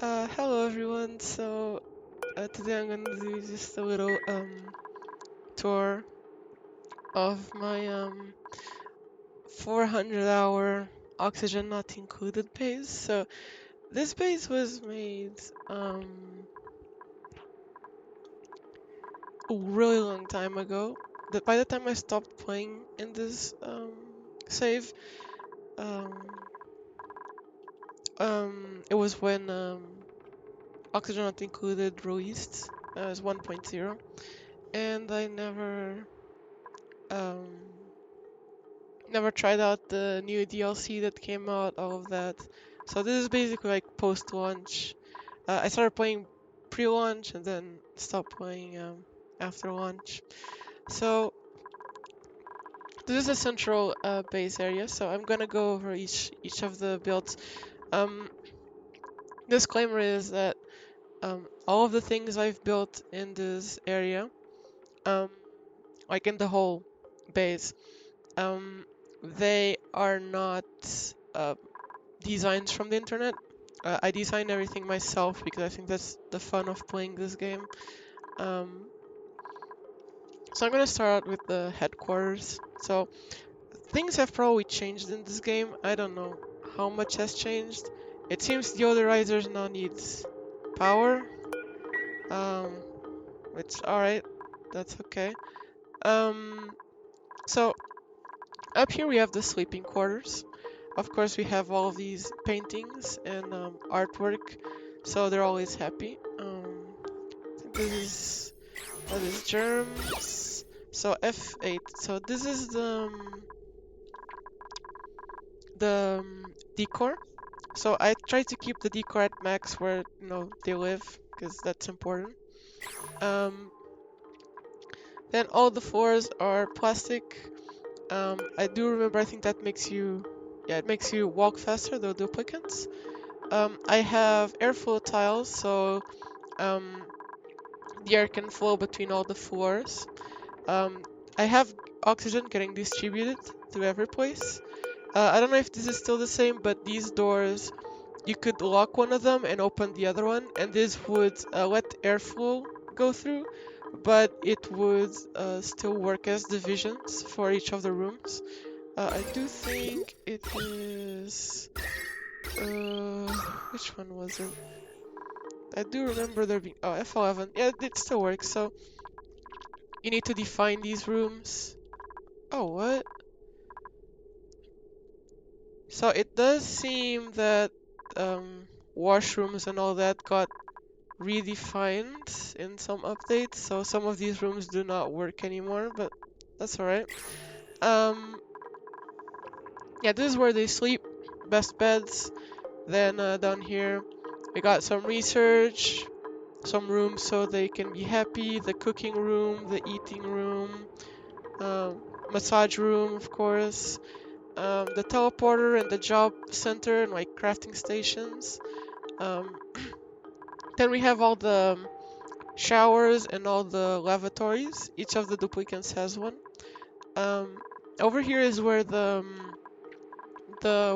Hello everyone. Today I'm gonna do just a little tour of my 400-hour oxygen not included base. So this base was made a really long time ago. By the time I stopped playing in this save, um it was when oxygen not included released as 1.0, and I um never tried out the new DLC that came out, all of that. So this is basically like post-launch. I started playing pre-launch and then stopped playing after launch. So this is a central base area. So I'm gonna go over each of the builds. Um, Disclaimer is that all of the things I've built in this area, um, like in the whole base, um, they are not uh, designs from the internet. I design everything myself because I think that's the fun of playing this game. Um, so I'm gonna start out with the headquarters. So things have probably changed in this game. I don't know how much has changed. It seems the deodorizers now needs power. Um, which alright, that's okay. Um, so up here we have the sleeping quarters. Of course, we have all of these paintings and artwork, so they're always happy. I think this is that is germs. So F8. So this is the decor. So I try to keep the decor at max where they live because that's important. Um, then all the floors are plastic. I do remember. I think that makes you, yeah, it makes you walk faster. The duplicates. I have airflow tiles, so um, the air can flow between all the floors. Um, I have oxygen getting distributed to every place. I don't know if this is still the same, but these doors, you could lock one of them and open the other one, and this would let airflow go through, but it would still work as divisions for each of the rooms. I do think it is... which one was it? I do remember there being... Oh, F11. Yeah, it still works, so you need to define these rooms. Oh, what? So it does seem that washrooms and all that got redefined in some updates, so some of these rooms do not work anymore, but that's alright. Um, yeah, this is where they sleep, best beds. Then down here, we got some research, some rooms so they can be happy, the cooking room, the eating room, massage room, of course, the teleporter and the job center and like crafting stations. Um, then we have all the showers and all the lavatories. Each of the duplicates has one. Um, Over here is where the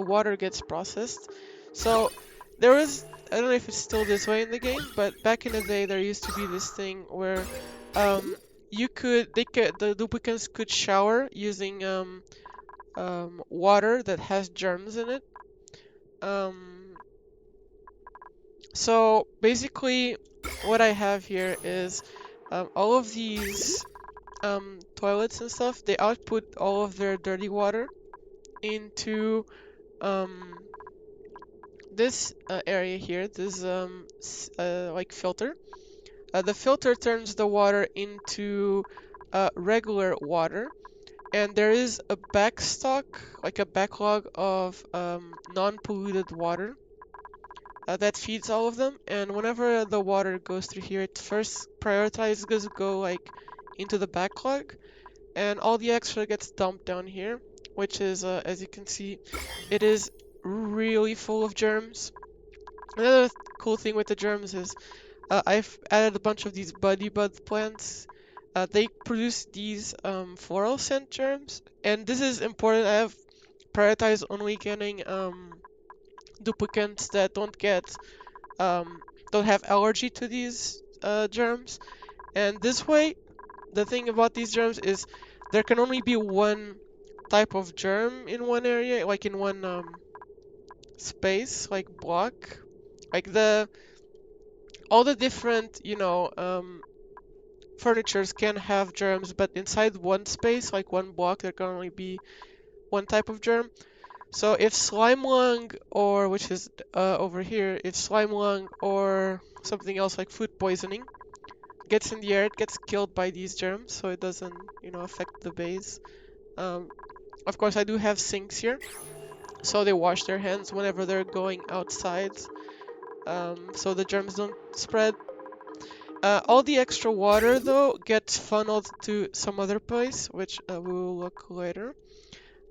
water gets processed. So there was, I don't know if it's still this way in the game, but back in the day there used to be this thing where um, the duplicates could shower using water that has germs in it. Um, so basically, what I have here is all of these toilets and stuff. They output all of their dirty water into um, this area here. This like filter. The filter turns the water into regular water, and there is a backstock, like a backlog of non-polluted water that feeds all of them. And whenever the water goes through here, it first prioritizes go like into the backlog, and all the extra gets dumped down here, which is, as you can see, it is really full of germs. Another cool thing with the germs is I've added a bunch of these buddy bud plants. They produce these floral scent germs, and this is important. I have prioritized only getting duplicates that don't get don't have allergy to these germs. And this way, the thing about these germs is there can only be one type of germ in one area, like in one space, like block. Like all the different, furnitures can have germs, but inside one space, like one block, there can only be one type of germ. So if slime lung, or which is over here, if slime lung or something else like food poisoning gets in the air, it gets killed by these germs, so it doesn't, affect the base. Um, of course, I do have sinks here, so they wash their hands whenever they're going outside, so the germs don't spread. All the extra water, though, gets funneled to some other place, which we will look later.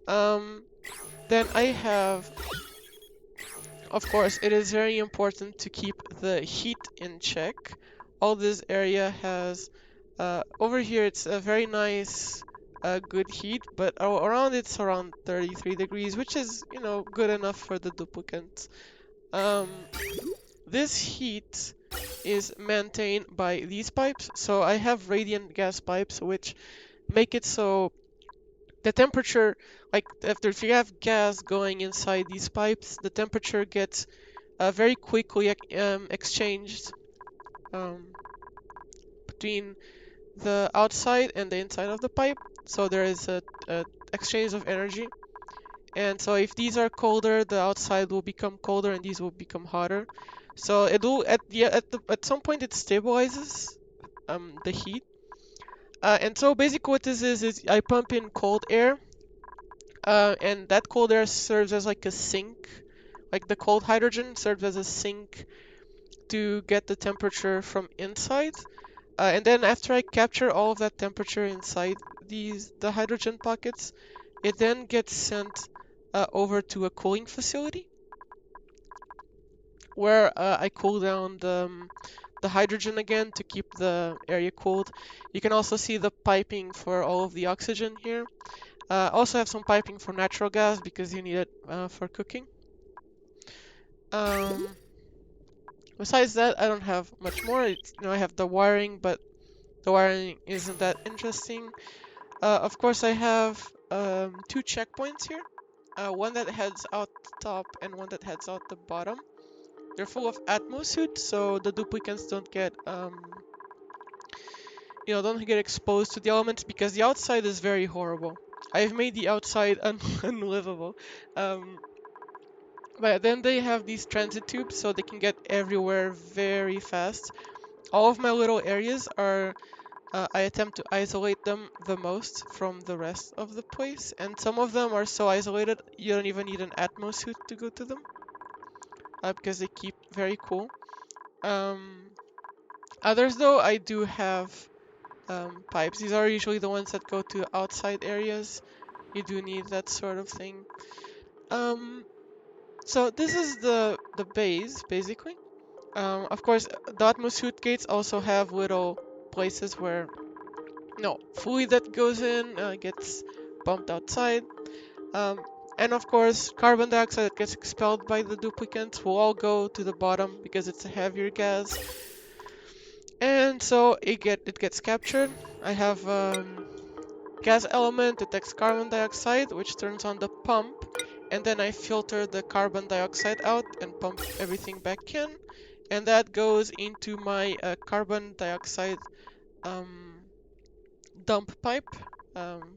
Um, then I have, of course, it is very important to keep the heat in check. All this area has, over here it's a very nice, good heat, but around it's around 33 degrees, which is, good enough for the duplicant. Um, this heat is maintained by these pipes. So I have radiant gas pipes, which make it so the temperature, like if you have gas going inside these pipes, the temperature gets very quickly exchanged um, between the outside and the inside of the pipe. So there is a exchange of energy. And so if these are colder, the outside will become colder and these will become hotter. So it will at some point it stabilizes the heat. And so basically what this is I pump in cold air, and that cold air serves as like a sink. Like the cold hydrogen serves as a sink to get the temperature from inside. And then after I capture all of that temperature inside the hydrogen pockets, it then gets sent over to a cooling facility where I cool down the hydrogen again to keep the area cooled. You can also see the piping for all of the oxygen here. Also have some piping for natural gas because you need it for cooking. Um, Besides that, I don't have much more. I have the wiring, but the wiring isn't that interesting. Of course, I have two checkpoints here. One that heads out the top and one that heads out the bottom. They're full of atmosuit, so the duplicants don't get exposed to the elements because the outside is very horrible. I've made the outside unlivable. Um, but then they have these transit tubes, so they can get everywhere very fast. All of my little areas are, I attempt to isolate them the most from the rest of the place, and some of them are so isolated you don't even need an atmosuit to go to them, because they keep very cool. Um, Others though, I do have pipes. These are usually the ones that go to outside areas. You do need that sort of thing. Um, so this is the base basically. Of course, the atmosuit gates also have little places where no fluid that goes in gets pumped outside. Um, and of course, carbon dioxide that gets expelled by the duplicants will all go to the bottom because it's a heavier gas. And so it gets captured. I have gas element detects carbon dioxide, which turns on the pump, and then I filter the carbon dioxide out and pump everything back in, and that goes into my carbon dioxide um, dump pipe.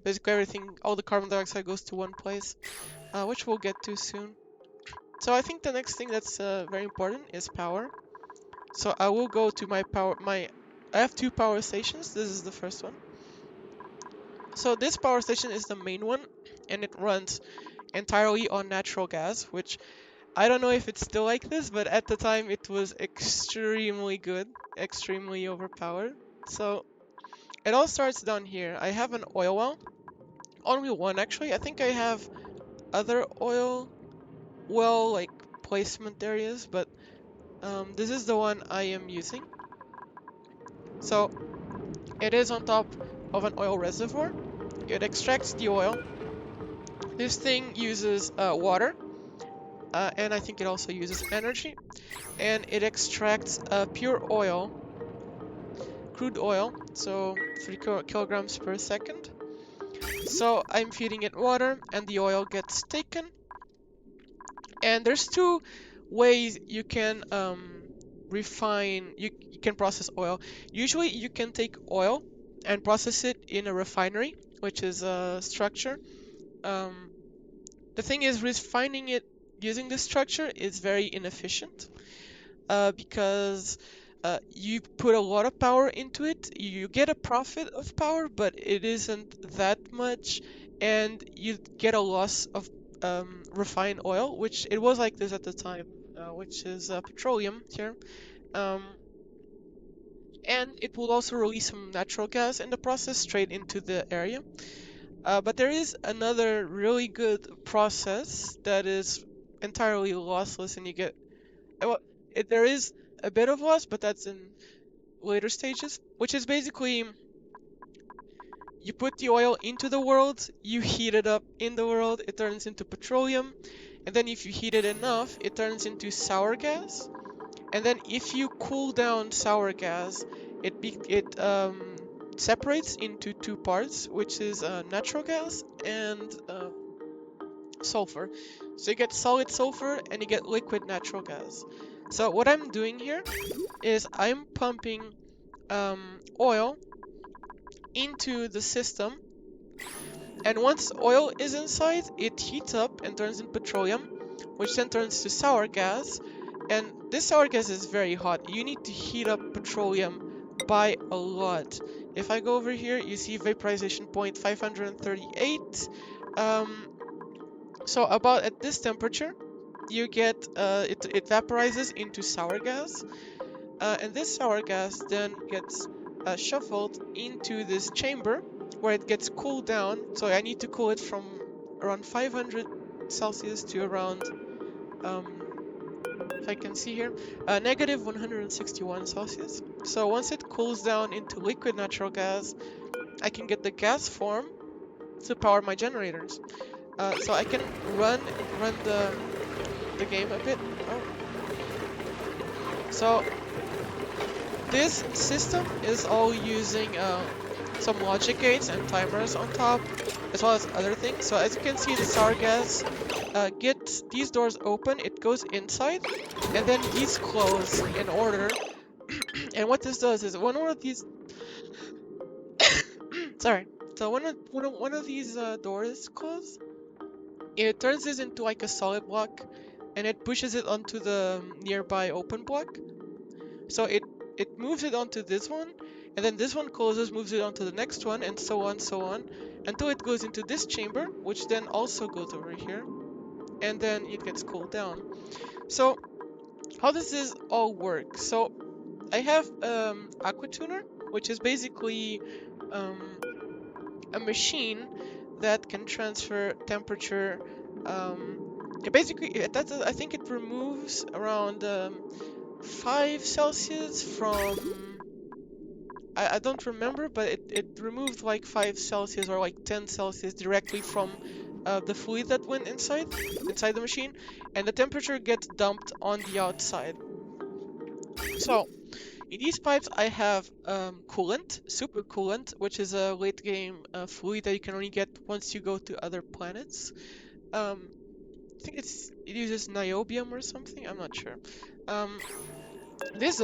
Basically everything, all the carbon dioxide goes to one place, which we'll get to soon. So I think the next thing that's very important is power. So I will go to I have two power stations. This is the first one. So this power station is the main one, and it runs entirely on natural gas, which I don't know if it's still like this, but at the time it was extremely good, extremely overpowered. So it all starts down here. I have an oil well, only one actually. I think I have other oil well like placement areas, but this is the one I am using. So it is on top of an oil reservoir. It extracts the oil. This thing uses water. and I think it also uses energy, and it extracts pure oil, crude oil, so 3 kilograms per second. So I'm feeding it water, and the oil gets taken. And there's two ways you can refine, you can process oil. Usually you can take oil and process it in a refinery, which is a structure. Um, the thing is, refining it using this structure is very inefficient, because you put a lot of power into it. You get a profit of power, but it isn't that much, and you get a loss of refined oil, which it was like this at the time, which is petroleum here. Um, and it will also release some natural gas in the process straight into the area. But there is another really good process that is entirely lossless, and you get, well, there is a bit of loss, but that's in later stages, which is basically you put the oil into the world, you heat it up in the world, it turns into petroleum, and then if you heat it enough, it turns into sour gas, and then if you cool down sour gas, it separates into two parts, which is natural gas and sulfur. So you get solid sulfur and you get liquid natural gas. So what I'm doing here is I'm pumping oil into the system, and once oil is inside, it heats up and turns into petroleum, which then turns to sour gas. And this sour gas is very hot. You need to heat up petroleum by a lot. If I go over here, you see vaporization point 538. So about at this temperature, you get it vaporizes into sour gas. And this sour gas then gets shuffled into this chamber where it gets cooled down. So I need to cool it from around 500 Celsius to around, if I can see here, negative 161 Celsius. So once it cools down into liquid natural gas, I can get the gas form to power my generators. So I can run the game a bit. Oh. So this system is all using some logic gates and timers on top, as well as other things. So as you can see, the sour gas gets these doors open, it goes inside, and then these close in order. And what this does is when one of these, sorry, so one of these doors close, it turns this into like a solid block, and it pushes it onto the nearby open block. So it moves it onto this one, and then this one closes, moves it onto the next one, and so on, until it goes into this chamber, which then also goes over here, and then it gets cooled down. So how does this all work? So I have AquaTuner, which is basically um, a machine that can transfer temperature. I think it removes around 5 Celsius from, I don't remember, but it removed like 5 Celsius or like 10 Celsius directly from the fluid that went inside the machine, and the temperature gets dumped on the outside. So in these pipes I have coolant, super coolant, which is a late game fluid that you can only get once you go to other planets. I think it uses niobium or something, I'm not sure. Um, this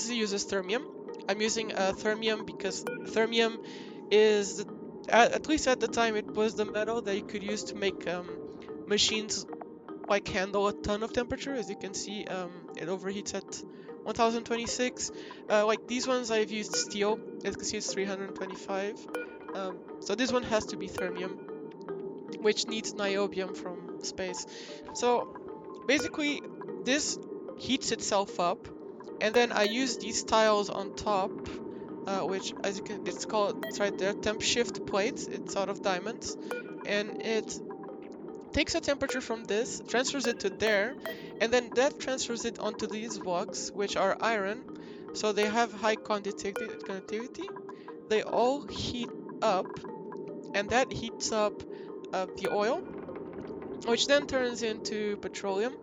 uses thermium. I'm using thermium because thermium is, at least at the time, it was the metal that you could use to make machines like handle a ton of temperature. As you can see, it overheats at 1026. Like these ones, I've used steel. As you can see, it's 325. So this one has to be thermium, which needs niobium from space. So basically, this heats itself up, and then I use these tiles on top, which, as you can, it's right there, temp shift plates. It's out of diamonds, and it takes a temperature from this, transfers it to there, and then that transfers it onto these blocks, which are iron, so they have high conductivity. They all heat up, and that heats up the oil, which then turns into petroleum.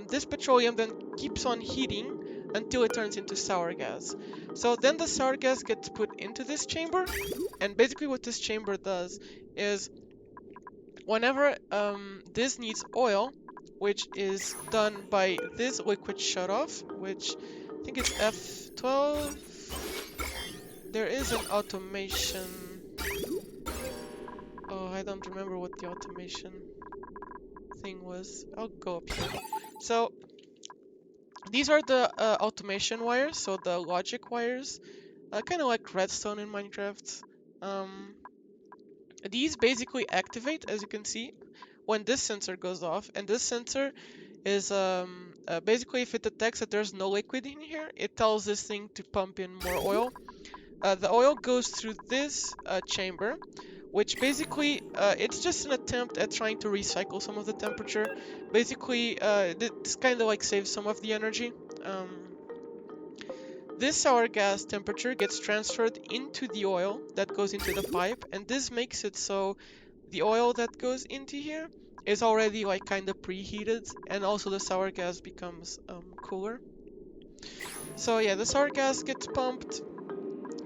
this petroleum then keeps on heating until it turns into sour gas. So then the sour gas gets put into this chamber, and basically what this chamber does is whenever this needs oil, which is done by this liquid shutoff, which I think it's F12. There is an automation. Oh, I don't remember what the automation thing was. I'll go up here. So these are the automation wires, so the logic wires, kind of like redstone in Minecraft. These basically activate, as you can see, when this sensor goes off, and this sensor is basically if it detects that there's no liquid in here, it tells this thing to pump in more oil. The oil goes through this chamber, which basically it's just an attempt at trying to recycle some of the temperature. Basically, this kind of like saves some of the energy. This sour gas temperature gets transferred into the oil that goes into the pipe, and this makes it so the oil that goes into here is already like kind of preheated, and also the sour gas becomes cooler. So yeah, the sour gas gets pumped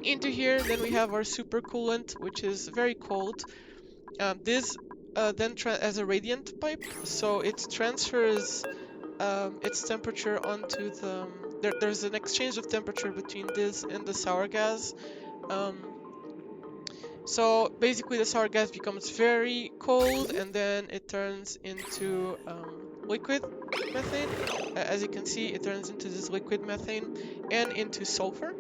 into here. Then we have our super coolant, which is very cold. This then as a radiant pipe, so it transfers its temperature onto the. There's an exchange of temperature between this and the sour gas. So basically, the sour gas becomes very cold, and then it turns into liquid methane. As you can see, it turns into this liquid methane and into sulfur.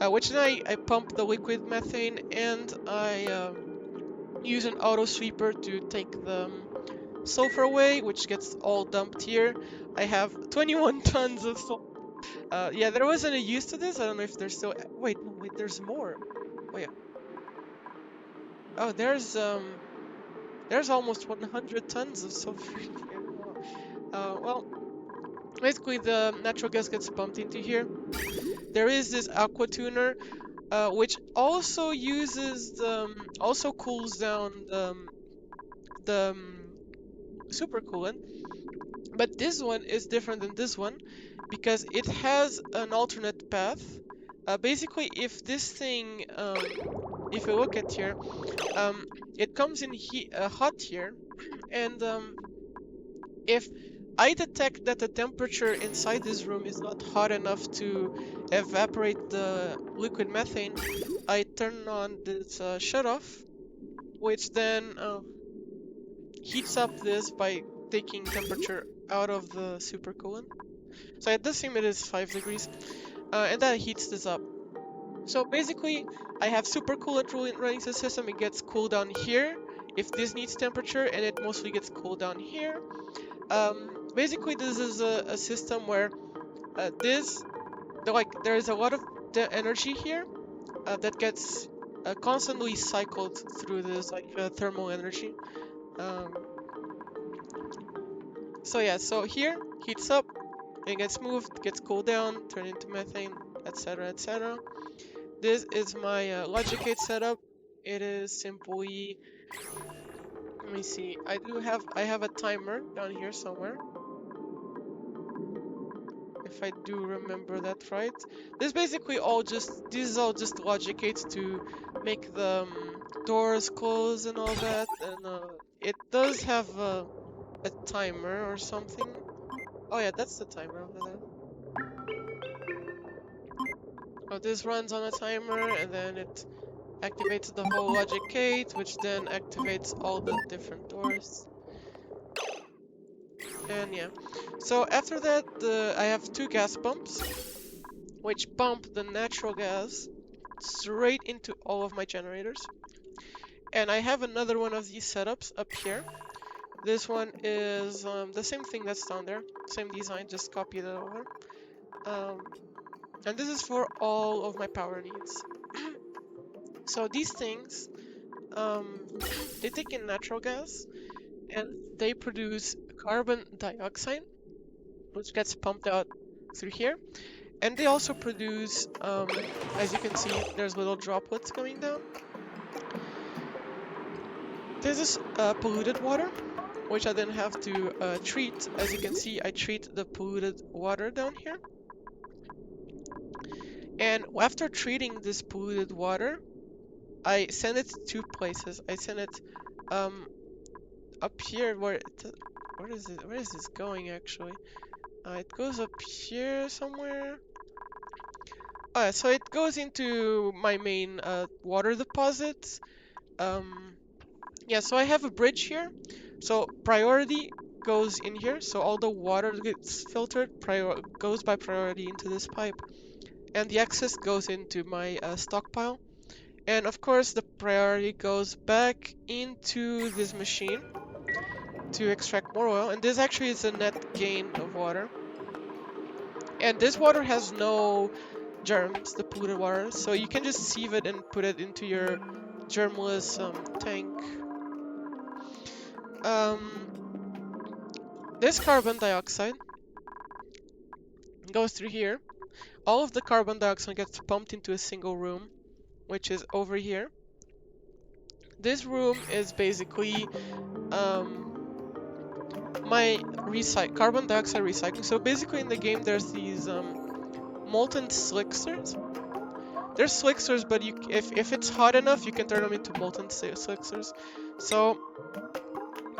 Which then I pump the liquid methane, and I use an auto sweeper to take the sulfur away, which gets all dumped here. I have 21 tons of sulfur. Yeah, there wasn't a use to this. I don't know if there's still. Wait, no, wait, there's more. Oh yeah. Oh, there's almost 100 tons of sulfur in here. Well, basically the natural gas gets pumped into here. There is this aqua tuner, which also uses also cools down the super coolant. But this one is different than this one because it has an alternate path. Basically, if this thing, if you look at here, it comes in hot here, and if I detect that the temperature inside this room is not hot enough to evaporate the liquid methane, I turn on this shutoff, which then heats up this by taking temperature out of the supercoolant. So at this seem it is 5 degrees, and that heats this up. So basically, I have supercoolant running the system. It gets cooled down here if this needs temperature, and it mostly gets cooled down here. Basically, this is a system where there's a lot of energy here that gets constantly cycled through this thermal energy. So yeah, so here heats up, it gets moved, gets cooled down, turned into methane, etc., etc. This is my logic gate setup. It is simply, let me see, I have a timer down here somewhere. If I do remember that right. This is all just logic gates to make the doors close and all that, and it does have a timer or something. Oh yeah, that's the timer over there. Oh, this runs on a timer, and then it activates the whole logic gate, which then activates all the different doors. And yeah, so after that, I have 2 gas pumps, which pump the natural gas straight into all of my generators. And I have another one of these setups up here. This one is the same thing that's down there, same design, just copied it over. And this is for all of my power needs. So these things, they take in natural gas, and they produce carbon dioxide, which gets pumped out through here. And they also produce, as you can see, there's little droplets coming down. This is polluted water, which I then have to treat. As you can see, I treat the polluted water down here. And after treating this polluted water, I send it to 2 places. I send it up here where where is this going actually? It goes up here somewhere. Oh, yeah, so it goes into my main water deposits. Yeah, so I have a bridge here. So priority goes in here. So all the water that gets filtered goes by priority into this pipe. And the excess goes into my stockpile. And of course, the priority goes back into this machine to extract more oil. And this actually is a net gain of water. And this water has no germs, the polluted water, so you can just sieve it and put it into your germless tank. This carbon dioxide goes through here. All of the carbon dioxide gets pumped into a single room, which is over here. This room is basically my carbon dioxide recycling. So basically in the game there's these molten slicksters. There's slicksters, but if it's hot enough, you can turn them into molten slicksters. So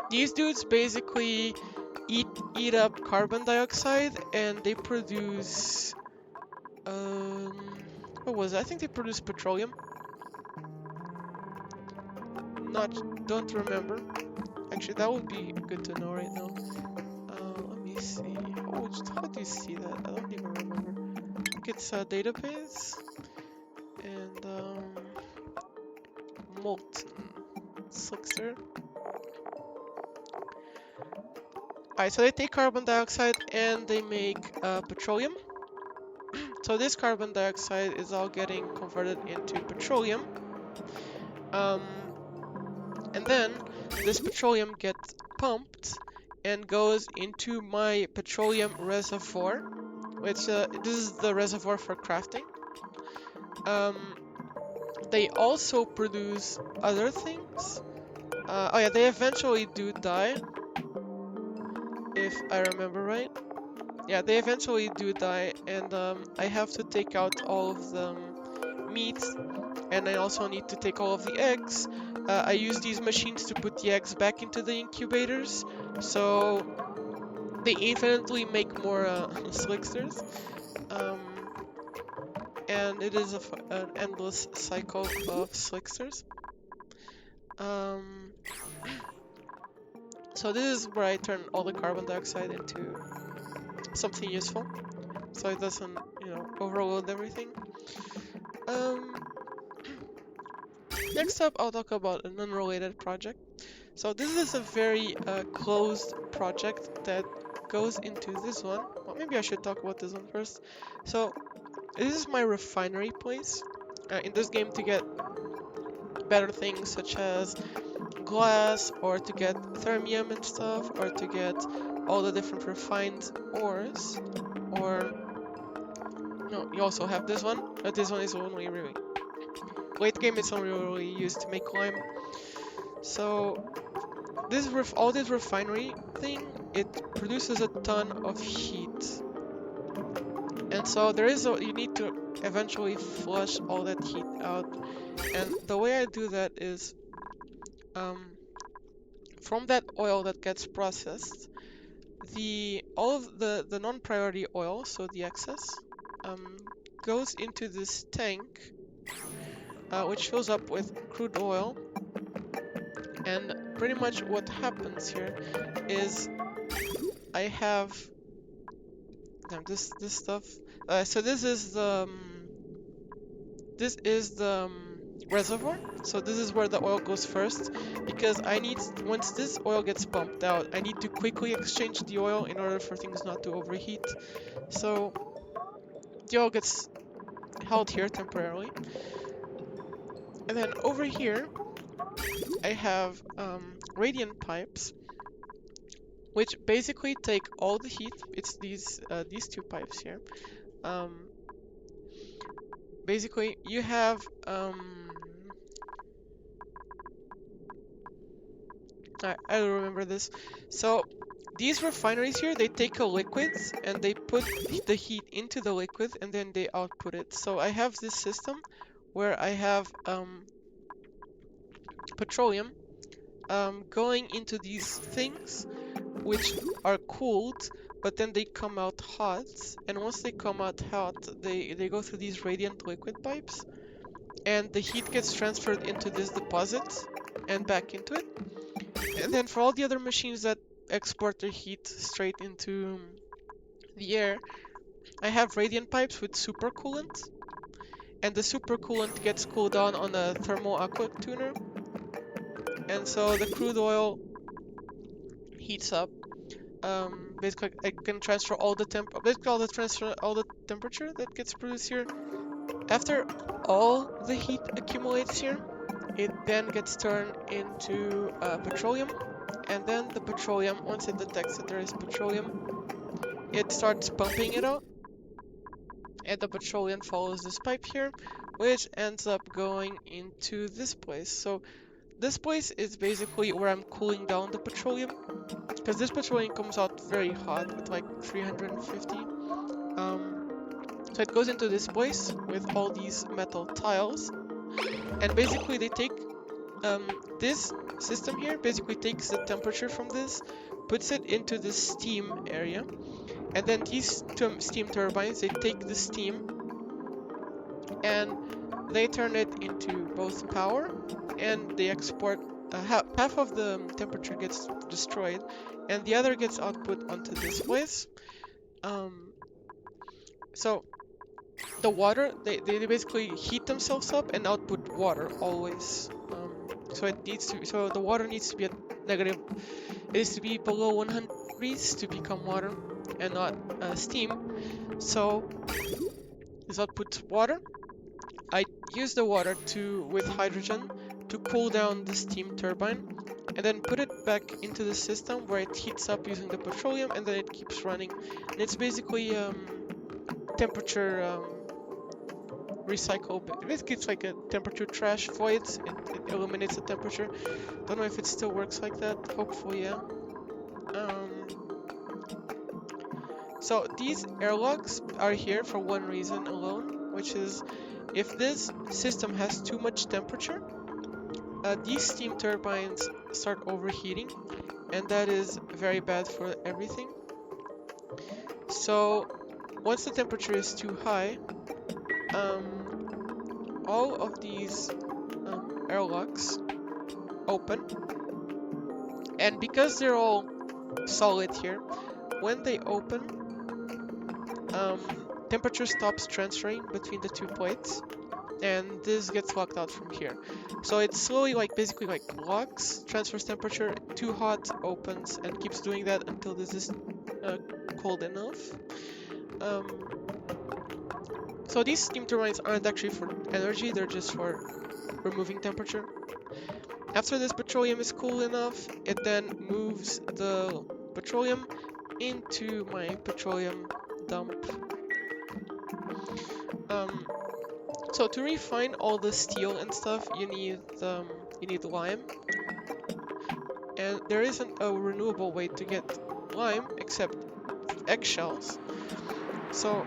these dudes basically eat up carbon dioxide, and they produce what was it? I think they produce petroleum. Don't remember. Actually, that would be good to know right now. Let me see. How do you see that? I don't even remember. I think it's a database and molten slickster. Alright, so they take carbon dioxide and they make petroleum. So this carbon dioxide is all getting converted into petroleum. And then this petroleum gets pumped and goes into my petroleum reservoir, which this is the reservoir for crafting. They also produce other things. Oh yeah, they eventually do die, if I remember right. Yeah, they eventually do die, and I have to take out all of the meat, and I also need to take all of the eggs. I use these machines to put the eggs back into the incubators, so they infinitely make more slicksters. And it is an endless cycle of slicksters. So this is where I turn all the carbon dioxide into something useful, so it doesn't, overload everything. Next up, I'll talk about an unrelated project. So this is a very closed project that goes into this one. Well, maybe I should talk about this one first. So this is my refinery place. In this game, to get better things such as glass, or to get thermium and stuff, or to get all the different refined ores, or no, you also have this one, but this one is only really late game. It's only really used to make lime. So this all this refinery thing, it produces a ton of heat, and so you need to eventually flush all that heat out. And the way I do that is from that oil that gets processed, all of the non-priority oil, so the excess, goes into this tank, which fills up with crude oil. And pretty much what happens here is I have this stuff. So this is the reservoir. So this is where the oil goes first, because once this oil gets pumped out, I need to quickly exchange the oil in order for things not to overheat. So the oil gets held here temporarily. And then over here, I have radiant pipes, which basically take all the heat. It's these 2 pipes here. Basically, you have I remember this. So these refineries here, they take a liquid and they put the heat into the liquid and then they output it. So I have this system where I have petroleum going into these things which are cooled, but then they come out hot. And once they come out hot, they go through these radiant liquid pipes, and the heat gets transferred into this deposit and back into it. And then for all the other machines that export their heat straight into the air, I have radiant pipes with supercoolant, and the supercoolant gets cooled down on a thermal aqua tuner, and so the crude oil heats up. Basically, I can transfer all the all the temperature that gets produced here. After all the heat accumulates here, it then gets turned into petroleum, and then the petroleum, once it detects that there is petroleum, it starts pumping it out, and the petroleum follows this pipe here, which ends up going into this place. So this place is basically where I'm cooling down the petroleum, because this petroleum comes out very hot at like 350. So it goes into this place with all these metal tiles, and basically they take this system here basically takes the temperature from this, puts it into the steam area, and then these steam turbines, they take the steam and they turn it into both power, and they export half of the temperature gets destroyed and the other gets output onto this place. So the water, they basically heat themselves up and output water always. So it needs to, so the water needs to be at negative, it needs to be below 100 degrees to become water and not steam. So this outputs water. I use the water with hydrogen to cool down the steam turbine, and then put it back into the system where it heats up using the petroleum, and then it keeps running. And it's basically temperature recycle. Basically, it's like a temperature trash void. It eliminates the temperature. Don't know if it still works like that. Hopefully, yeah. So these airlocks are here for one reason alone, which is if this system has too much temperature, these steam turbines start overheating, and that is very bad for everything. So once the temperature is too high, all of these airlocks open, and because they're all solid here, when they open, temperature stops transferring between the two plates, and this gets locked out from here. So it slowly, like basically like locks, transfers temperature, too hot, opens, and keeps doing that until this is cold enough. So these steam turbines aren't actually for energy, they're just for removing temperature. After this petroleum is cool enough, it then moves the petroleum into my petroleum dump. So to refine all the steel and stuff, you need lime, and there isn't a renewable way to get lime except eggshells. So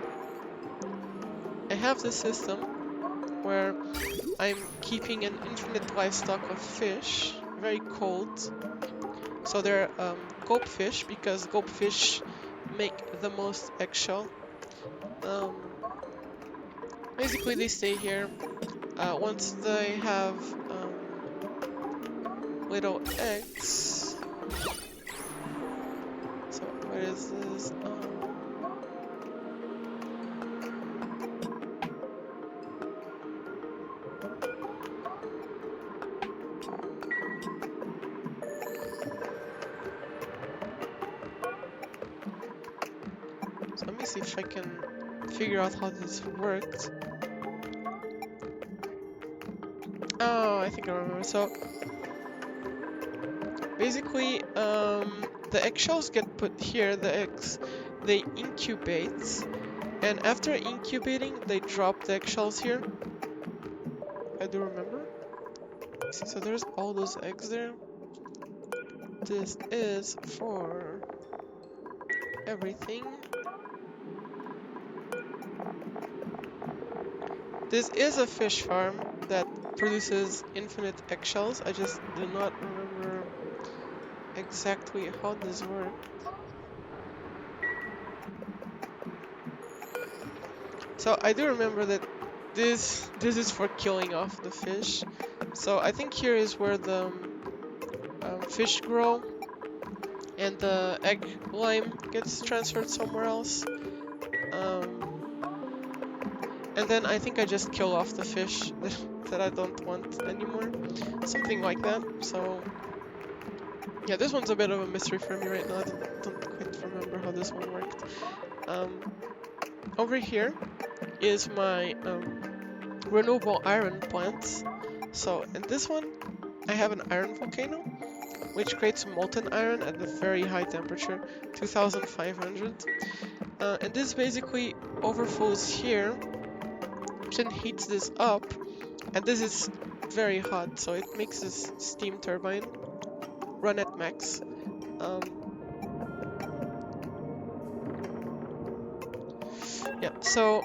I have this system where I'm keeping an infinite livestock of fish, very cold. So they're gulp fish because gulp fish make the most eggshell. Basically, they stay here. Once they have little eggs. So where is this? So let me see if I can figure out how this worked. Oh, I think I remember. So basically, the eggshells get put here, the eggs, they incubate, and after incubating, they drop the eggshells here. I do remember. See, so there's all those eggs there. this is for everything. This is a fish farm that produces infinite eggshells. I just do not remember exactly how this works. So I do remember that this is for killing off the fish. So I think here is where the fish grow and the egg lime gets transferred somewhere else. And then I think I just kill off the fish that I don't want anymore. Something like that. So yeah, this one's a bit of a mystery for me right now. I don't quite remember how this one worked. Over here is my renewable iron plants. So in this one, I have an iron volcano, which creates molten iron at a very high temperature, 2500. And this basically overflows here, which then heats this up, and this is very hot, so it makes this steam turbine run at max. Yeah, so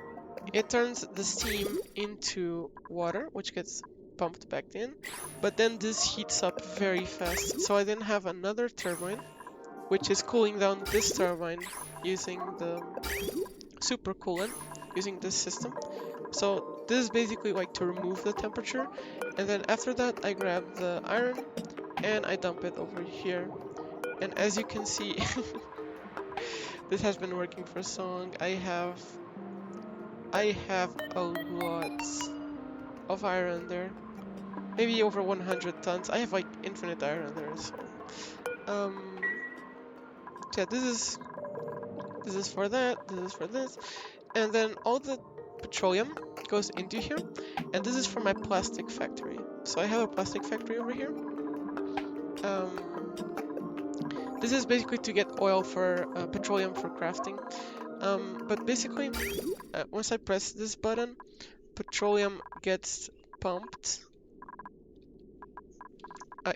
it turns the steam into water, which gets pumped back in, but then this heats up very fast. So I then have another turbine, which is cooling down this turbine using the supercoolant, using this system. So this is basically like to remove the temperature, and then after that I grab the iron and I dump it over here. And as you can see, this has been working for so long. I have a lot of iron there. Maybe over 100 tons. I have like infinite iron there, so yeah, this is for that, this is for this. And then all the petroleum goes into here, and this is for my plastic factory. So I have a plastic factory over here. This is basically to get oil for petroleum for crafting. But basically, once I press this button, petroleum gets pumped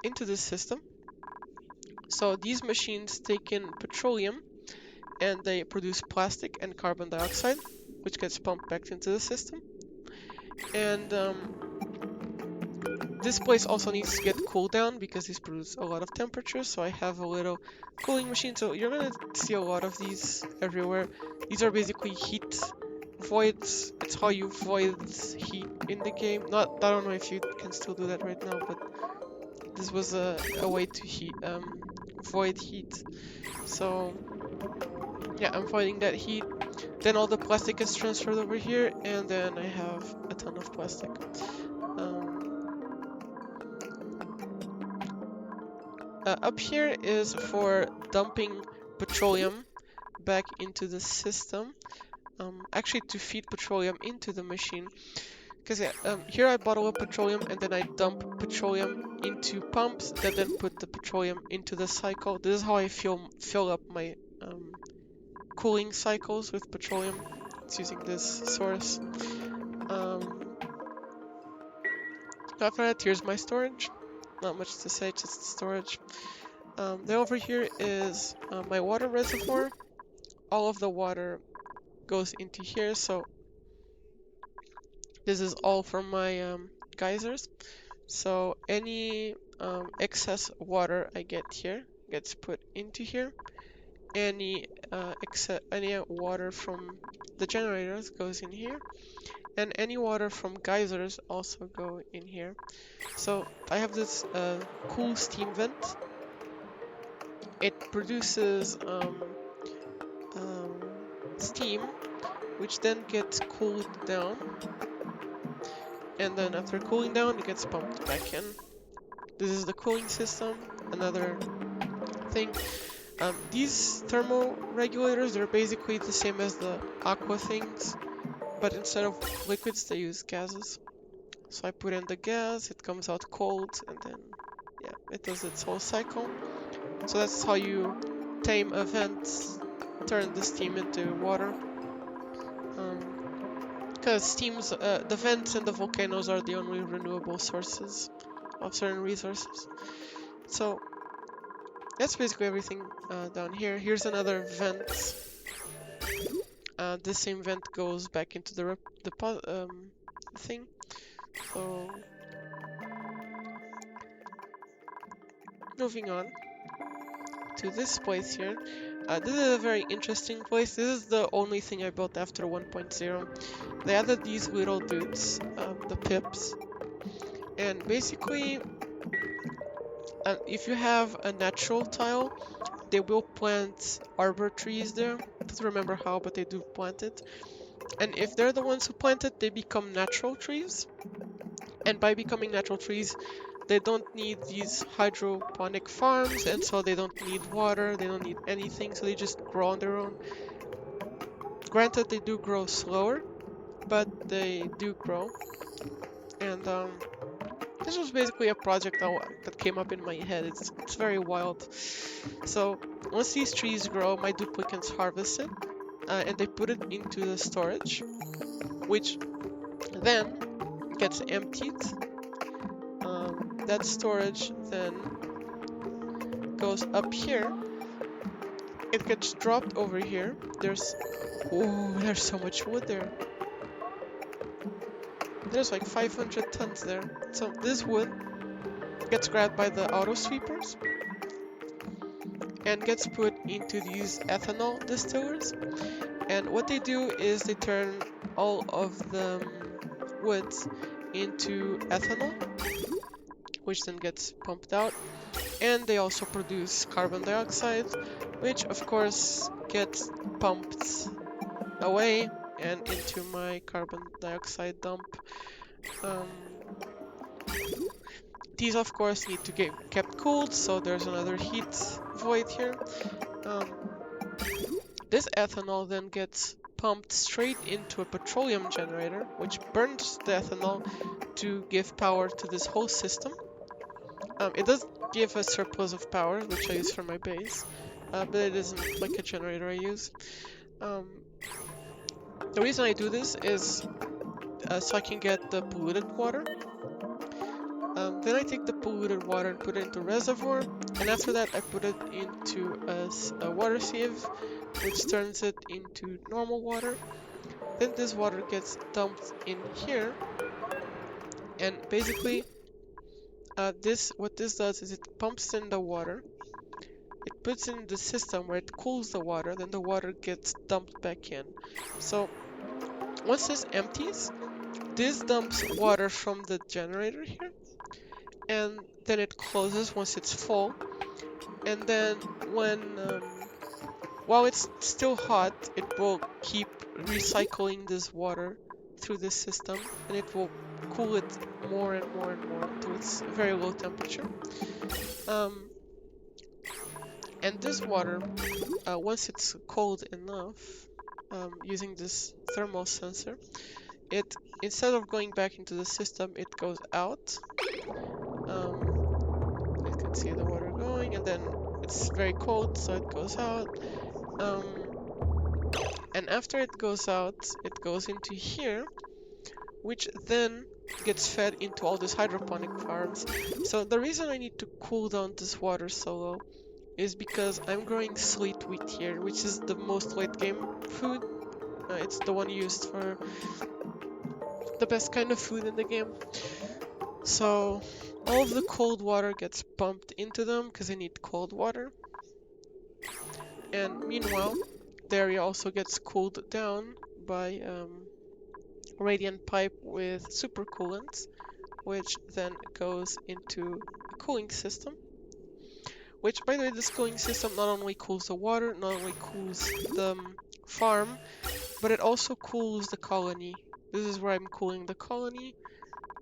into this system. So these machines take in petroleum and they produce plastic and carbon dioxide, which gets pumped back into the system. And this place also needs to get cooled down because these produce a lot of temperature, so I have a little cooling machine. So you're gonna see a lot of these everywhere. These are basically heat voids. It's how you void heat in the game. I don't know if you can still do that right now, but this was a way to void heat. So yeah, I'm voiding that heat. Then all the plastic is transferred over here, and then I have a ton of plastic. Up here is for dumping petroleum back into the system. Actually, to feed petroleum into the machine. Because yeah, here I bottle up petroleum and then I dump petroleum into pumps that then put the petroleum into the cycle. This is how I fill up my cooling cycles with petroleum. It's using this source. After that, here's my storage. Not much to say, just storage. Then over here is my water reservoir. All of the water goes into here, so this is all from my geysers. So any excess water I get here gets put into here. Any water from the generators goes in here, and any water from geysers also go in here. So I have this cool steam vent. It produces steam, which then gets cooled down, and then after cooling down, it gets pumped back in. This is the cooling system. Another thing. These thermal regulators, they're basically the same as the aqua things, but instead of liquids, they use gases. So I put in the gas, it comes out cold, and then, yeah, it does its whole cycle. So that's how you tame a vent, turn the steam into water. Because the vents and the volcanoes are the only renewable sources of certain resources. So that's basically everything down here. Here's another vent. This same vent goes back into the thing. So moving on to this place here. This is a very interesting place. This is the only thing I built after 1.0. They added these little dudes, the pips, and basically, if you have a natural tile, they will plant arbor trees there. I don't remember how, but they do plant it. And if they're the ones who plant it, they become natural trees. And by becoming natural trees, they don't need these hydroponic farms, and so they don't need water, they don't need anything, so they just grow on their own. Granted, they do grow slower, but they do grow. And this was basically a project that came up in my head. It's very wild. So once these trees grow, my duplicants harvest it, and they put it into the storage, which then gets emptied. That storage then goes up here. It gets dropped over here. There's so much wood there. There's like 500 tons there. So this wood gets grabbed by the auto sweepers and gets put into these ethanol distillers. And what they do is they turn all of the woods into ethanol, which then gets pumped out. And they also produce carbon dioxide, which of course gets pumped away and into my carbon dioxide dump. These of course need to get kept cooled, so there's another heat void here. This ethanol then gets pumped straight into a petroleum generator, which burns the ethanol to give power to this whole system. It does give a surplus of power, which I use for my base, but it isn't like a generator I use. The reason I do this is so I can get the polluted water. Then I take the polluted water and put it into a reservoir, and after that I put it into a water sieve, which turns it into normal water. Then this water gets dumped in here, and basically what this does is it pumps in the water, it puts in the system where it cools the water, then the water gets dumped back in. So once this empties, this dumps water from the generator here, and then it closes once it's full. And then while it's still hot, it will keep recycling this water through this system, and it will cool it more and more and more to its very low temperature. And this water, once it's cold enough, using this thermal sensor, it, instead of going back into the system, it goes out. You can see the water going, and then it's very cold, so it goes out. And after it goes out, it goes into here, which then gets fed into all these hydroponic farms. So the reason I need to cool down this water so low is because I'm growing slate wheat here, which is the most late game food. It's the one used for the best kind of food in the game. So all of the cold water gets pumped into them because they need cold water. And meanwhile, the area also gets cooled down by radiant pipe with supercoolants, which then goes into a cooling system. Which, by the way, this cooling system not only cools the water, not only cools the farm, but it also cools the colony. This is where I'm cooling the colony,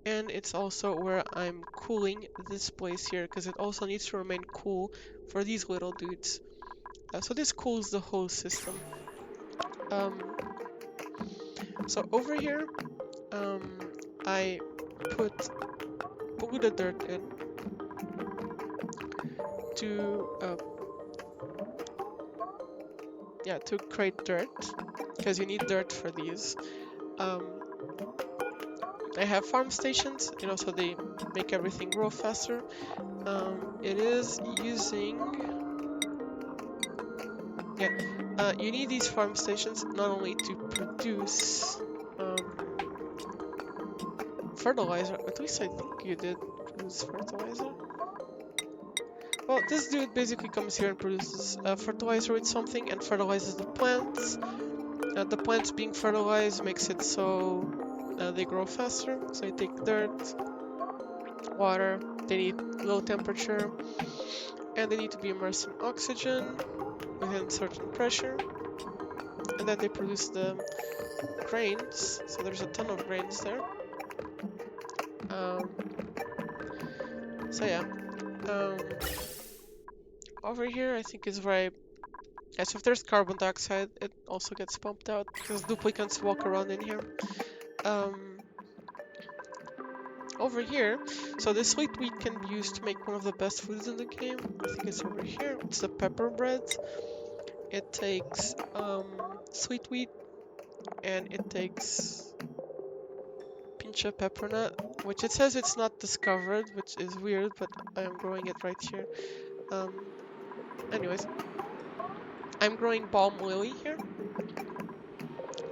and it's also where I'm cooling this place here, because it also needs to remain cool for these little dudes. So this cools the whole system. So over here, I put polluted dirt in to create dirt, because you need dirt for these. I have farm stations, so they make everything grow faster. It is using Yeah, you need these farm stations not only to produce fertilizer, at least I think you did produce fertilizer. Well, this dude basically comes here and produces fertilizer with something and fertilizes the plants. The plants being fertilized makes it so they grow faster. So you take dirt, water, they need low temperature, and they need to be immersed in oxygen within certain pressure. And then they produce the grains, so there's a ton of grains there. Um, so yeah, um, over here I think is where yeah, so if there's carbon dioxide, it also gets pumped out because duplicants walk around in here. Um, over here, so this sweet wheat can be used to make one of the best foods in the game. I think it's over here. It's the pepper bread. It takes sweet wheat and it takes pincha pepper nut, which it says it's not discovered, which is weird, but I am growing it right here. Anyways, I'm growing balm lily here,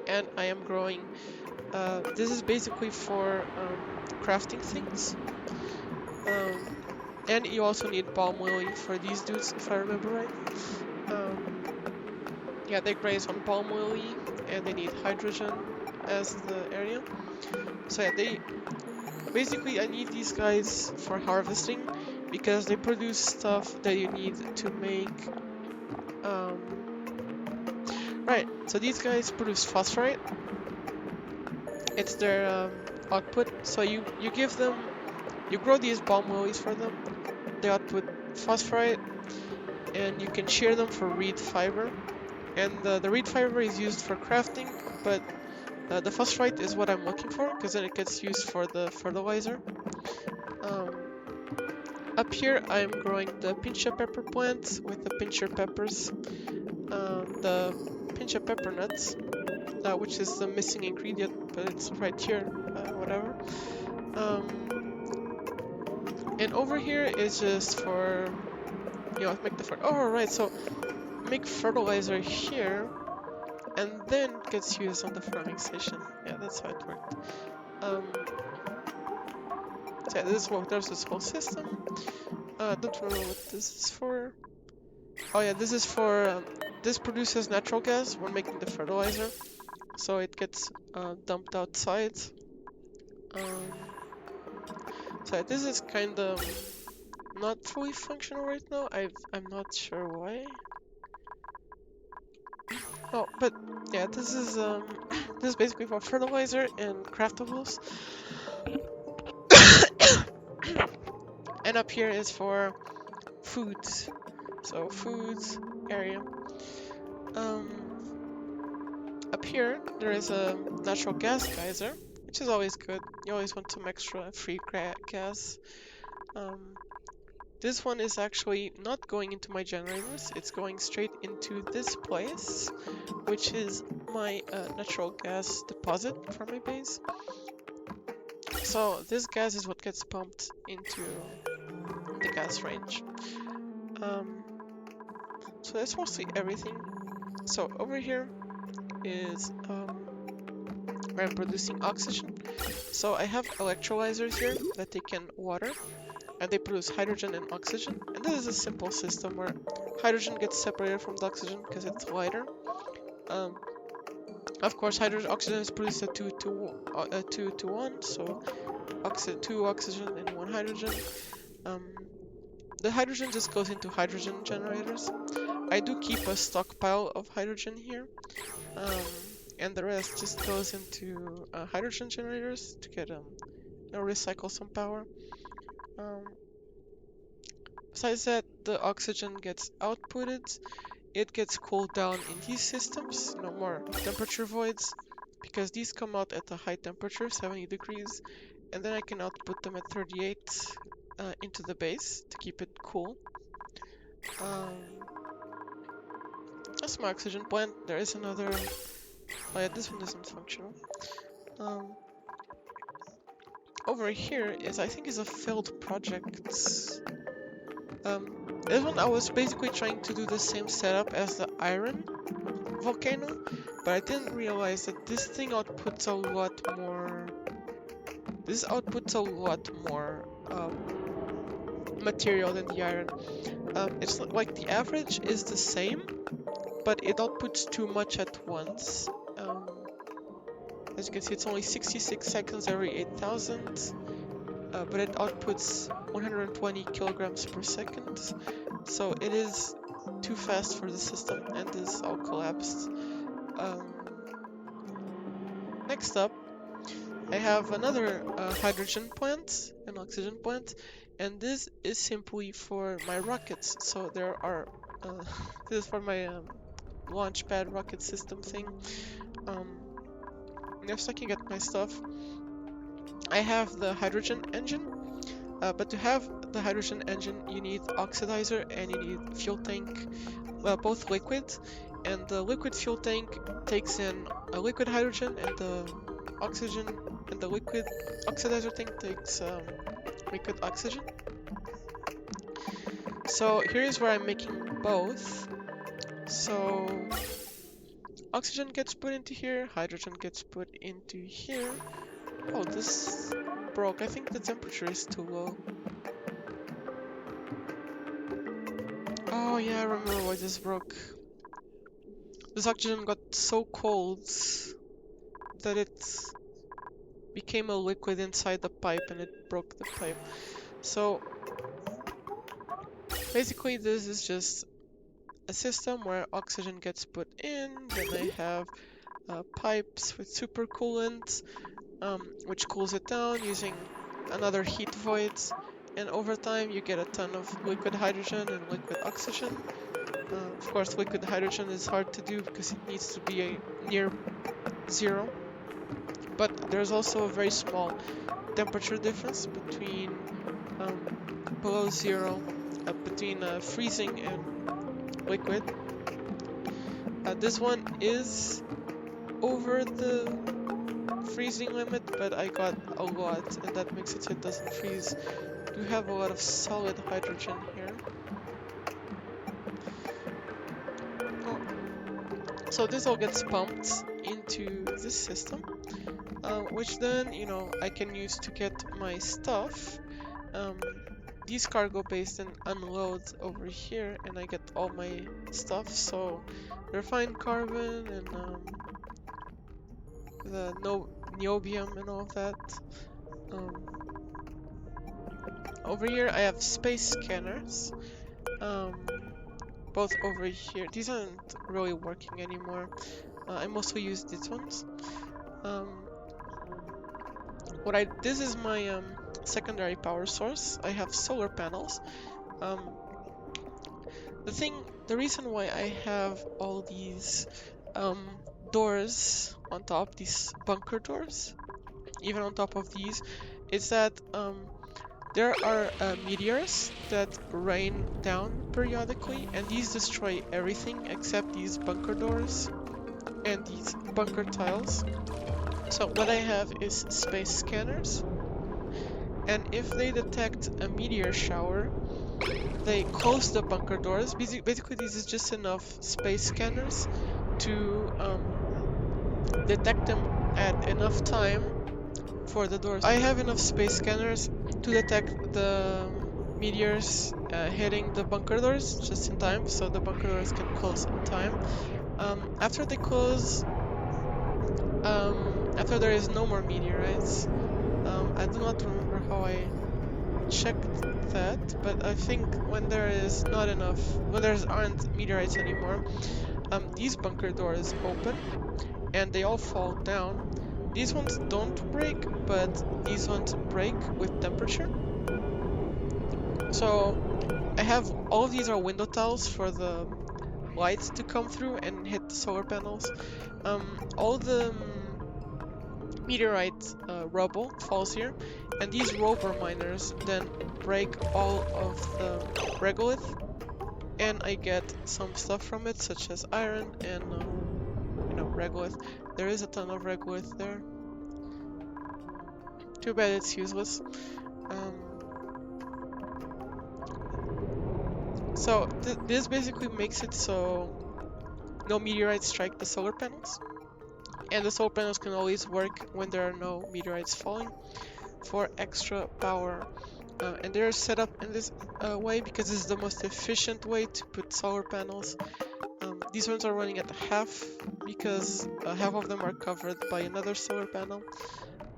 and I am growing. This is basically for crafting things. And you also need balm lily for these dudes, if I remember right. Yeah, they graze on balm lily, and they need hydrogen as the area. So yeah, they basically I need these guys for harvesting because they produce stuff that you need to make. Right. So these guys produce phosphorite. It's their output. So you give them, you grow these balm lilies for them. They output phosphorite, and you can shear them for reed fiber. And the reed fiber is used for crafting, but the phosphorite is what I'm looking for, because then it gets used for the fertilizer. Up here, I'm growing the pincha pepper plant with the pincher peppers, the pincha pepper nuts, which is the missing ingredient, but it's right here, whatever. And over here is just for, make the oh right, so make fertilizer here, and then it gets used on the farming station. Yeah, that's how it worked. So yeah, there's this whole system. Don't remember what this is for. Oh yeah, this is for, this produces natural gas when making the fertilizer. So it gets dumped outside. So yeah, this is kind of not fully functional right now. I'm not sure why. Oh, but yeah, this is this is basically for fertilizer and craftables. And up here is for foods. So foods area. Up here there is a natural gas geyser, which is always good. You always want some extra free gas. This one is actually not going into my generators, it's going straight into this place, which is my natural gas deposit for my base. So this gas is what gets pumped into the gas range. So that's mostly everything. So over here is where I'm producing oxygen. So I have electrolyzers here that take in water, and they produce hydrogen and oxygen. And this is a simple system where hydrogen gets separated from the oxygen because it's lighter. Of course, oxygen is produced at 2 to 1, so 2 oxygen and 1 hydrogen. The hydrogen just goes into hydrogen generators. I do keep a stockpile of hydrogen here, and the rest just goes into hydrogen generators to get recycle some power. Besides that, the oxygen gets outputted. It gets cooled down in these systems, no more temperature voids, because these come out at a high temperature, 70 degrees, and then I can output them at 38 into the base to keep it cool. That's my oxygen plant. There is another. Oh yeah, this one isn't functional. Over here is, I think, is a failed project. This one I was basically trying to do the same setup as the iron volcano, but I didn't realize that this thing outputs a lot more. This outputs a lot more material than the iron. It's like the average is the same, but it outputs too much at once. As you can see, it's only 66 seconds every 8,000, but it outputs 120 kilograms per second. So it is too fast for the system, and this all collapsed. Next up, I have another hydrogen plant, an oxygen plant, and this is simply for my rockets. So there are, this is for my launch pad rocket system thing. Next I can get my stuff. I have the hydrogen engine, but to have the hydrogen engine you need oxidizer and you need fuel tank, both liquid, and the liquid fuel tank takes in a liquid hydrogen, and the oxygen and the liquid oxidizer tank takes liquid oxygen. So here is where I'm making both. So oxygen gets put into here, hydrogen gets put into here. Oh, this broke. I think the temperature is too low. Oh yeah, I remember why this broke. This oxygen got so cold that it became a liquid inside the pipe and it broke the pipe. So basically this is just a system where oxygen gets put in, then I have pipes with supercoolant, which cools it down using another heat void, and over time you get a ton of liquid hydrogen and liquid oxygen. Of course, liquid hydrogen is hard to do because it needs to be near zero, but there's also a very small temperature difference between below zero, between freezing and liquid. This one is over the freezing limit, but I got a lot, and that makes it so it doesn't freeze. We have a lot of solid hydrogen here. Oh. So this all gets pumped into this system, which then, you know, I can use to get my stuff. These cargo bays then unload over here, and I get all my stuff. So refined carbon and the niobium and all of that. Over here I have space scanners, both over here. These aren't really working anymore. I mostly use these ones. This is my secondary power source. I have solar panels. The reason why I have all these doors on top, these bunker doors, even on top of these, is that there are meteors that rain down periodically, and these destroy everything except these bunker doors and these bunker tiles. So what I have is space scanners, and if they detect a meteor shower, they close the bunker doors. Basically, this is just enough space scanners to detect them at enough time for the doors. I have enough space scanners to detect the meteors hitting the bunker doors just in time, so the bunker doors can close in time. After they close, after there is no more meteorites, I do not remember how I checked that, but I think when there is not enough, when there aren't meteorites anymore, these bunker doors open and they all fall down. These ones don't break, but these ones break with temperature. So I have all of these are window tiles for the lights to come through and hit the solar panels. All the meteorite rubble falls here, and these rover miners then break all of the regolith, and I get some stuff from it, such as iron and you know, regolith. There is a ton of regolith there. Too bad it's useless. So this basically makes it so no meteorites strike the solar panels, and the solar panels can always work when there are no meteorites falling for extra power. And they're set up in this way because this is the most efficient way to put solar panels. These ones are running at half because half of them are covered by another solar panel.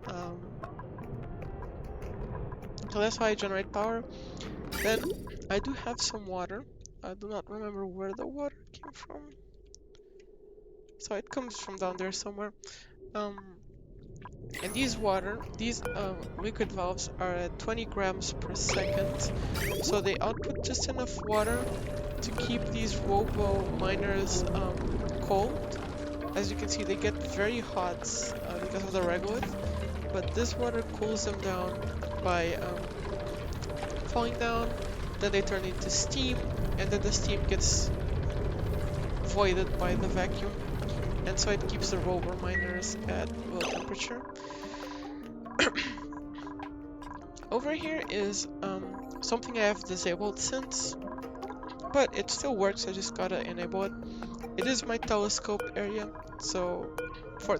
Um, so that's how I generate power. Then I do have some water. I do not remember where the water came from. So it comes from down there somewhere. Um, and these liquid valves are at 20 grams per second. So they output just enough water to keep these robo miners cold. As you can see, they get very hot because of the regolith, but this water cools them down by falling down. Then they turn into steam, and then the steam gets voided by the vacuum, and so it keeps the rover miners at low temperature. Over here is something I have disabled since, but it still works. I just gotta enable it. It is my telescope area, so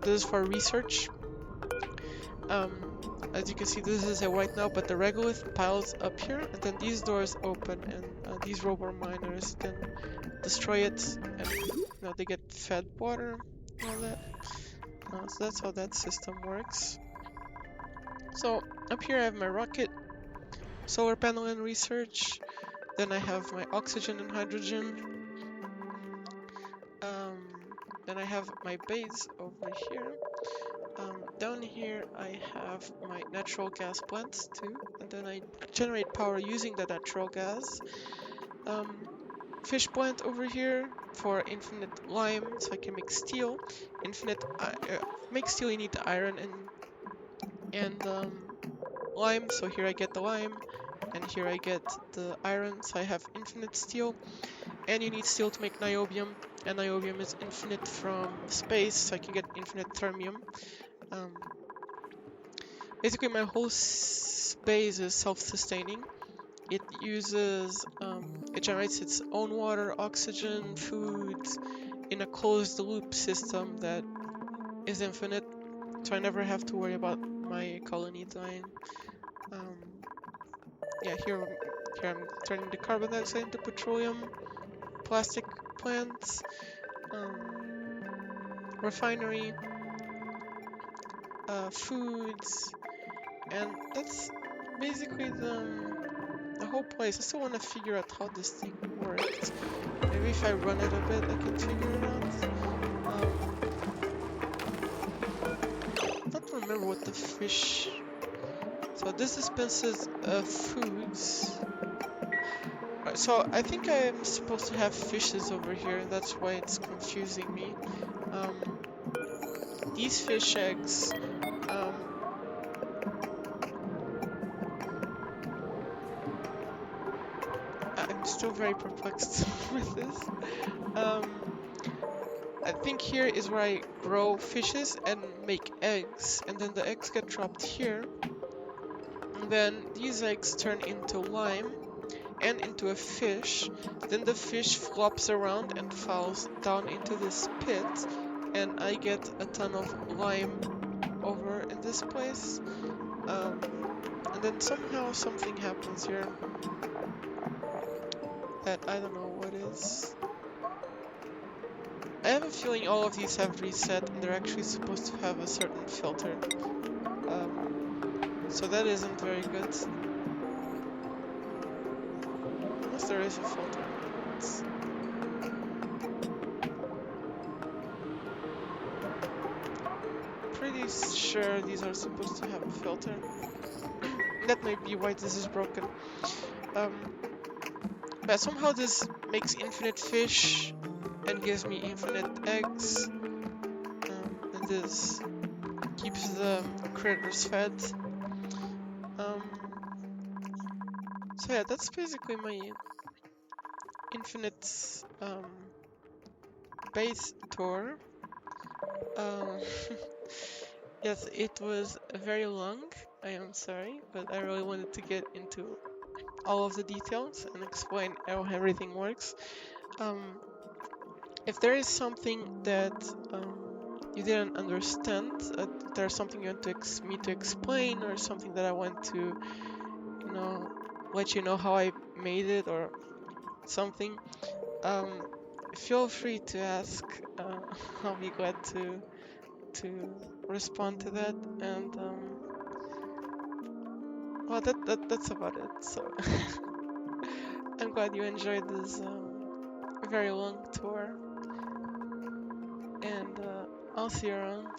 this is for research. As you can see, this is a right now, but the regolith piles up here, and then these doors open, and these rover miners then destroy it, and they get fed water and all that. So that's how that system works. So up here I have my rocket, solar panel and research. Then I have my oxygen and hydrogen. Um, then I have my base over here. Down here I have my natural gas plants too, and then I generate power using the natural gas. Um, Fish plant over here for infinite lime, so I can make steel. Make steel you need iron and lime, so here I get the lime, and here I get the iron, so I have infinite steel. And you need steel to make niobium, and niobium is infinite from space, so I can get infinite thermium. Um, Basically, my whole base is self-sustaining. It generates its own water, oxygen, food in a closed loop system that is infinite, so I never have to worry about my colony dying. Um, yeah, here I'm turning the carbon dioxide into petroleum, plastic plants, refinery, foods, and that's basically the whole place. I still want to figure out how this thing works. Maybe if I run it a bit, I can figure it out. I don't remember what the fish. So this dispenses foods. Right, so I think I'm supposed to have fishes over here. That's why it's confusing me. Um, these fish eggs. I'm still very perplexed with this. Um, I think here is where I grow fishes and make eggs, and then the eggs get dropped here. And then these eggs turn into lime and into a fish. Then the fish flops around and falls down into this pit, and I get a ton of lime over in this place. And then somehow something happens here that I don't know what is. I have a feeling all of these have reset and they're actually supposed to have a certain filter. So that isn't very good. Unless there is a filter. It's pretty sure these are supposed to have a filter. That might be why this is broken. But somehow this makes infinite fish and gives me infinite eggs. And this keeps the critters fed. So yeah, that's basically my infinite base tour. Um, yes, it was very long. I am sorry, but I really wanted to get into all of the details and explain how everything works. If there is something that you didn't understand, there's something you want me to explain, or something that I want to, let you know how I made it or something, um, feel free to ask. I'll be glad to respond to that. And well, that's about it. So I'm glad you enjoyed this very long tour, and I'll see you around.